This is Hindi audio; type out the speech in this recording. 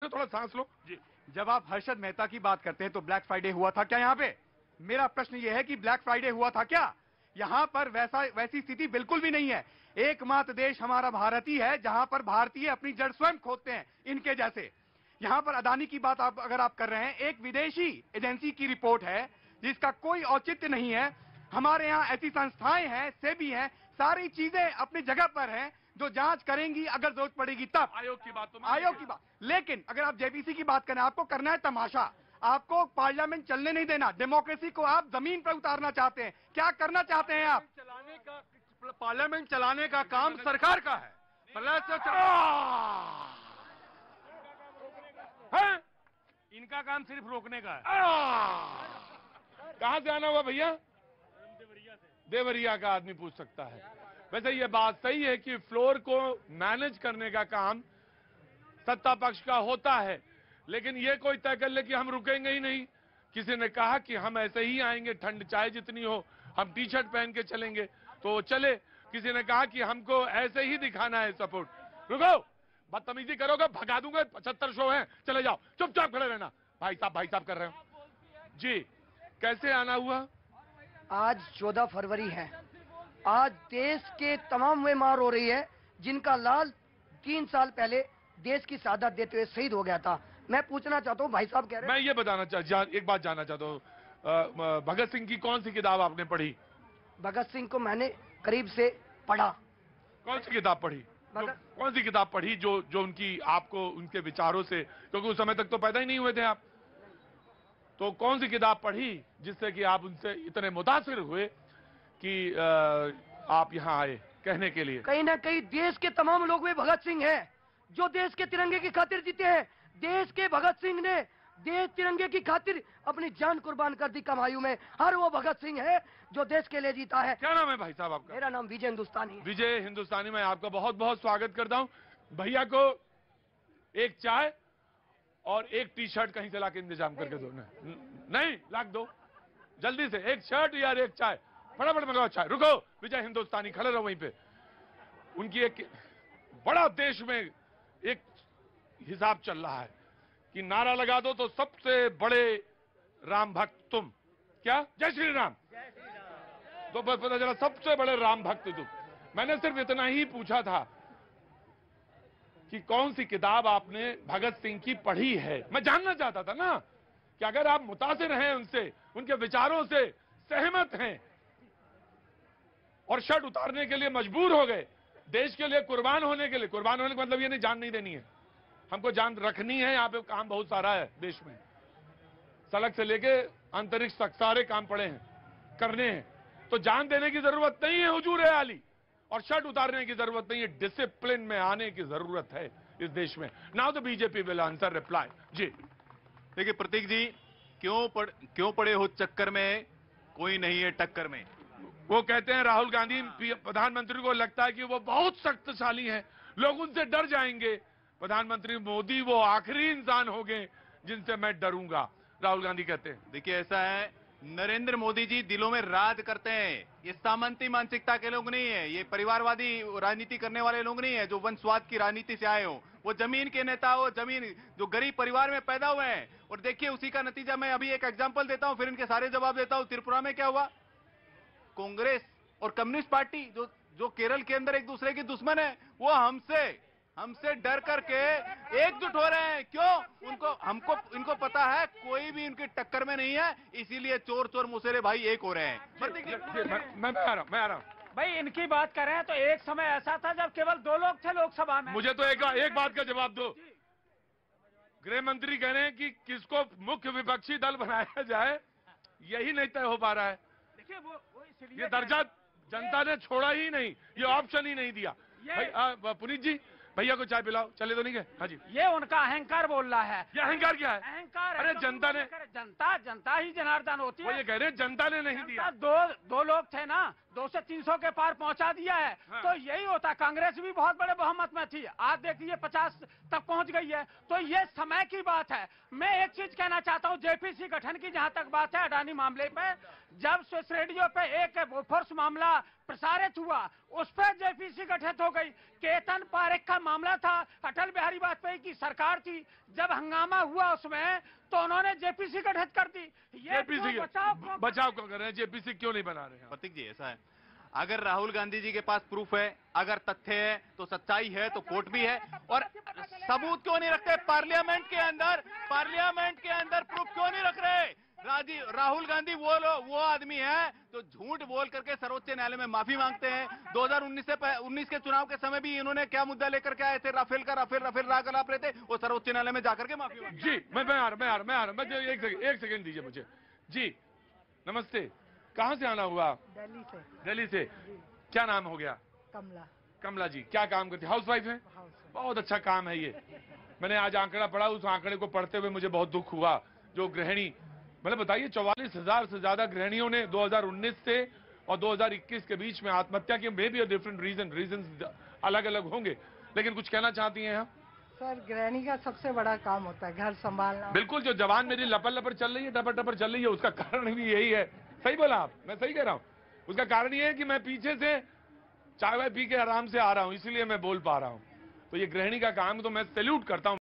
लो, थोड़ा सांस लो जी। जब आप हर्षद मेहता की बात करते हैं तो ब्लैक फ्राइडे हुआ था क्या यहाँ पे? मेरा प्रश्न यह है कि ब्लैक फ्राइडे हुआ था क्या? यहाँ पर वैसी स्थिति बिल्कुल भी नहीं है। एकमात्र देश हमारा भारत ही है जहां पर भारतीय अपनी जड़ स्वयं खोदते हैं इनके जैसे। यहाँ पर अदानी की बात अगर आप कर रहे हैं, एक विदेशी एजेंसी की रिपोर्ट है जिसका कोई औचित्य नहीं है। हमारे यहाँ ऐसी संस्थाएं हैं, सेबी हैं, सारी चीजें अपनी जगह पर हैं जो जांच करेंगी अगर जरूरत पड़ेगी तब। आयोग की बात तो आयोग की बात, लेकिन अगर आप जेपीसी की बात करें, आपको करना है तमाशा, आपको पार्लियामेंट चलने नहीं देना, डेमोक्रेसी को आप जमीन पर उतारना चाहते हैं। क्या करना चाहते हैं आप? पार्लियामेंट चलाने का काम सरकार का है, इनका काम सिर्फ रोकने का है। कहां से आना हुआ भैया? देवरिया का आदमी पूछ सकता है। वैसे ये बात सही है कि फ्लोर को मैनेज करने का काम सत्ता पक्ष का होता है, लेकिन ये कोई तय कर ले कि हम रुकेंगे ही नहीं। किसी ने कहा कि हम ऐसे ही आएंगे, ठंड चाहे जितनी हो, हम टी शर्ट पहन के चलेंगे तो चले। किसी ने कहा कि हमको ऐसे ही दिखाना है सपोर्ट। रुको, बदतमीजी करोगे भगा दूंगा, 75 शो हैं, चले जाओ, चुपचाप खड़े रहना। भाई साहब कर रहे हो जी। कैसे आना हुआ? आज 14 फरवरी है। आज देश के तमाम वे मार हो रही है जिनका लाल 3 साल पहले देश की शहादत देते हुए शहीद हो गया था। मैं पूछना चाहता हूँ, भाई साहब कह रहे हैं, मैं ये बताना एक बात जानना चाहता हूँ, भगत सिंह की कौन सी किताब आपने पढ़ी? भगत सिंह को मैंने करीब से पढ़ा। कौन सी किताब पढ़ी? कौन सी किताब पढ़ी जो उनकी आपको उनके विचारों से, क्योंकि उस समय तक तो पैदा ही नहीं हुए थे आप, तो कौन सी किताब पढ़ी जिससे कि आप उनसे इतने मुतासिर हुए कि आप यहाँ आए कहने के लिए? कहीं ना कहीं देश के तमाम लोग वे भगत सिंह हैं जो देश के तिरंगे की खातिर जीते हैं। देश के भगत सिंह ने देश तिरंगे की खातिर अपनी जान कुर्बान कर दी कमायु में। हर वो भगत सिंह है जो देश के लिए जीता है। क्या नाम है भाई साहब आपका? मेरा नाम विजय हिंदुस्तानी। विजय हिंदुस्तानी, मैं आपका बहुत बहुत स्वागत करता हूँ। भैया को एक चाय और एक टी शर्ट कहीं से लाके इंतजाम करके दो। नहीं लाख दो जल्दी से, एक शर्ट या एक चाय, फटाफट मंगाओ चाय। रुको, विजय हिंदुस्तानी खड़े रहो वहीं पे। उनकी एक बड़ा देश में एक हिसाब चल रहा है कि नारा लगा दो तो सबसे बड़े राम भक्त तुम। क्या? जय श्री राम। तो पता चला सबसे बड़े राम भक्त तुम। मैंने सिर्फ इतना ही पूछा था कि कौन सी किताब आपने भगत सिंह की पढ़ी है। मैं जानना चाहता था ना कि अगर आप मुतासिर हैं उनसे, उनके विचारों से सहमत हैं और शर्ट उतारने के लिए मजबूर हो गए, देश के लिए कुर्बान होने के लिए, कुर्बान होने का मतलब ये नहीं जान नहीं देनी है, हमको जान रखनी है। यहाँ पे काम बहुत सारा है देश में, सड़क से लेके अंतरिक्ष तक सारे काम पड़े हैं, करने हैं, तो जान देने की जरूरत नहीं है हुजूर आली, और शर्ट उतारने की जरूरत नहीं है। डिसिप्लिन में आने की जरूरत है इस देश में। Now the BJP will answer reply. जी देखिए प्रतीक जी, क्यों पड़े हो चक्कर में, कोई नहीं है टक्कर में। वो कहते हैं राहुल गांधी प्रधानमंत्री को लगता है कि वो बहुत शक्तिशाली हैं, लोग उनसे डर जाएंगे। प्रधानमंत्री मोदी वो आखिरी इंसान हो गए जिनसे मैं डरूंगा, राहुल गांधी कहते हैं। देखिए ऐसा है, नरेंद्र मोदी जी दिलों में राज करते हैं। ये सामंती मानसिकता के लोग नहीं है, ये परिवारवादी राजनीति करने वाले लोग नहीं है जो वंशवाद की राजनीति से आए हो। वो जमीन के नेता हो, जमीन जो गरीब परिवार में पैदा हुए हैं। और देखिए उसी का नतीजा, मैं अभी एक एग्जांपल देता हूं फिर इनके सारे जवाब देता हूं। त्रिपुरा में क्या हुआ? कांग्रेस और कम्युनिस्ट पार्टी जो केरल के अंदर एक दूसरे की दुश्मन है, वो हमसे डर करके एकजुट हो रहे हैं। क्यों? इनको पता है कोई भी उनकी टक्कर में नहीं है, इसीलिए चोर मुसेरे भाई एक हो रहे हैं। मैं आ रहा हूं। भाई इनकी बात कर रहे हैं तो एक समय ऐसा था जब केवल 2 लोग थे लोकसभा में। मुझे तो एक बात का जवाब दो। गृह मंत्री कह रहे हैं कि किसको मुख्य विपक्षी दल बनाया जाए, यही नहीं तय हो पा रहा है। देखिए वो ये दर्जा जनता ने छोड़ा ही नहीं, ये ऑप्शन ही नहीं दिया। भाई पुनीत जी, भैया को चाय पिलाओ, चले तो नहीं गए? हाँ जी। ये उनका अहंकार बोल रहा है। ये अहंकार क्या है? अहंकार अरे जनता ने, जनता ही जनार्दन होती है। वो ये कह रहे हैं जनता ने नहीं दिया। दो लोग थे ना, 200 से 300 के पार पहुंचा दिया है। हाँ। तो यही होता, कांग्रेस भी बहुत बड़े बहुमत में थी, आज देखिए 50 तक पहुंच गई है। तो ये समय की बात है। मैं एक चीज कहना चाहता हूं, जेपीसी गठन की जहां तक बात है अडानी मामले पे, जब स्विस रेडियो पे एक बोफोर्स मामला प्रसारित हुआ, उस पर जेपीसी गठित हो गई। केतन पारेख का मामला था, अटल बिहारी वाजपेयी की सरकार थी, जब हंगामा हुआ उसमें तो उन्होंने जेपीसी गठित कर दी। ये जेपीसी क्यों बचाव क्यों कर रहे हैं? जेपीसी क्यों नहीं बना रहे हैं? प्रतीक जी ऐसा है, अगर राहुल गांधी जी के पास प्रूफ है, अगर तथ्य है तो सच्चाई है तो कोर्ट भी है, और सबूत क्यों नहीं रखते पार्लियामेंट के अंदर? पार्लियामेंट के अंदर प्रूफ क्यों नहीं रख रहे? राहुल गांधी वो आदमी है जो झूठ बोल करके सर्वोच्च न्यायालय में माफी मांगते हैं। 2019 के चुनाव के समय भी इन्होंने क्या मुद्दा लेकर के आए थे? राफेल राग अलाप रहे थे, वो सर्वोच्च न्यायालय में जाकर के माफी मांगी। जी मैं आ रहा एक सेकंड दीजिए मुझे। जी नमस्ते, कहाँ से आना हुआ? दिल्ली से। दिल्ली से। क्या नाम हो गया? कमला। कमला जी, क्या काम करती? हाउस वाइफ है? बहुत अच्छा काम है ये। मैंने आज आंकड़ा पढ़ा, उस आंकड़े को पढ़ते हुए मुझे बहुत दुख हुआ। जो गृहिणी, मतलब बताइए 44,000 से ज्यादा गृहिणियों ने 2019 से और 2021 के बीच में आत्महत्या की। मे बी डिफरेंट रीजन अलग अलग होंगे, लेकिन कुछ कहना चाहती हैं आप? सर, गृहिणी का सबसे बड़ा काम होता है घर संभालना। बिल्कुल, जो जवान मेरी लपर लपर चल रही है, टपर टपर चल रही है, उसका कारण भी यही है। सही बोला आप, मैं सही कह रहा हूँ। उसका कारण ये है कि मैं पीछे से चाय वाय पी के आराम से आ रहा हूँ, इसीलिए मैं बोल पा रहा हूँ। तो ये गृहिणी का काम तो मैं सैल्यूट करता हूँ।